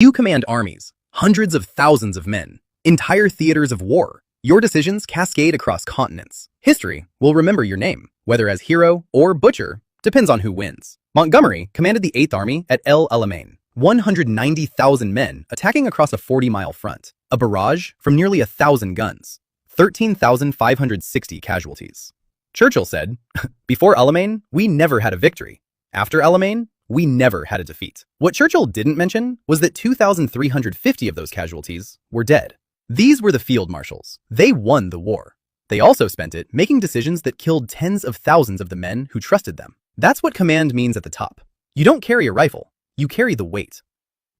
You command armies, hundreds of thousands of men, entire theaters of war. Your decisions cascade across continents. History will remember your name, whether as hero or butcher, depends on who wins. Montgomery commanded the 8th Army at El Alamein, 190,000 men attacking across a 40-mile front, a barrage from nearly 1,000 guns, 13,560 casualties. Churchill said, "Before Alamein, we never had a victory. After Alamein, we never had a defeat." What Churchill didn't mention was that 2,350 of those casualties were dead. These were the field marshals. They won the war. They also spent it making decisions that killed tens of thousands of the men who trusted them. That's what command means at the top. You don't carry a rifle, you carry the weight.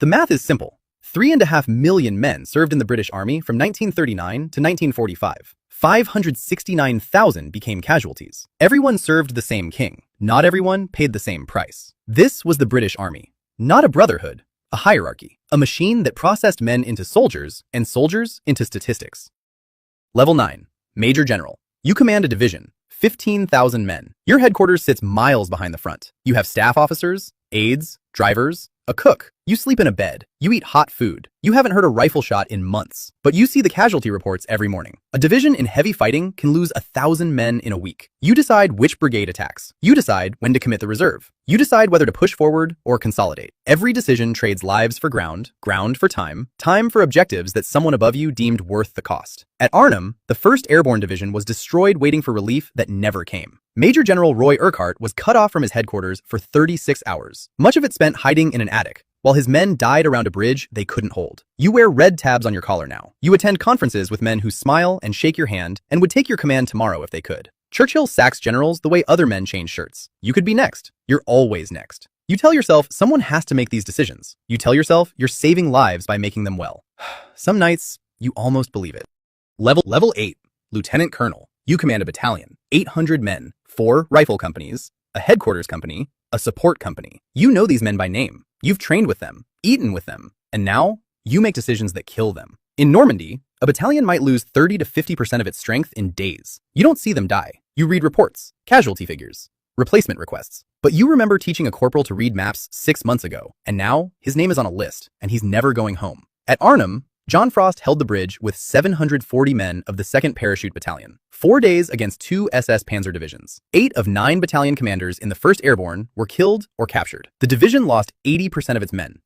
The math is simple. 3.5 million men served in the British Army from 1939 to 1945. 569,000 became casualties. Everyone served the same king. Not everyone paid the same price. This was the British Army. Not a brotherhood, a hierarchy. A machine that processed men into soldiers and soldiers into statistics. Level 9. Major General. You command a division, 15,000 men. Your headquarters sits miles behind the front. You have staff officers, aides, drivers, a cook. You sleep in a bed. You eat hot food. You haven't heard a rifle shot in months, but you see the casualty reports every morning. A division in heavy fighting can lose 1,000 men in a week. You decide which brigade attacks. You decide when to commit the reserve. You decide whether to push forward or consolidate. Every decision trades lives for ground, ground for time, time for objectives that someone above you deemed worth the cost. At Arnhem, the 1st Airborne Division was destroyed waiting for relief that never came. Major General Roy Urquhart was cut off from his headquarters for 36 hours, much of it spent hiding in an attic, while his men died around a bridge they couldn't hold. You wear red tabs on your collar now. You attend conferences with men who smile and shake your hand and would take your command tomorrow if they could. Churchill sacks generals the way other men change shirts. You could be next. You're always next. You tell yourself someone has to make these decisions. You tell yourself you're saving lives by making them well. Some nights, you almost believe it. Level 8. Lieutenant Colonel. You command a battalion, 800 men, 4 rifle companies, a headquarters company, a support company. You know these men by name. You've trained with them, eaten with them, and now you make decisions that kill them. In Normandy, a battalion might lose 30 to 50% of its strength in days. You don't see them die. You read reports, casualty figures, replacement requests. But you remember teaching a corporal to read maps 6 months ago, and now his name is on a list, and he's never going home. At Arnhem, John Frost held the bridge with 740 men of the 2nd Parachute Battalion. 4 days against 2 SS Panzer divisions. 8 of 9 battalion commanders in the 1st Airborne were killed or captured. The division lost 80% of its men.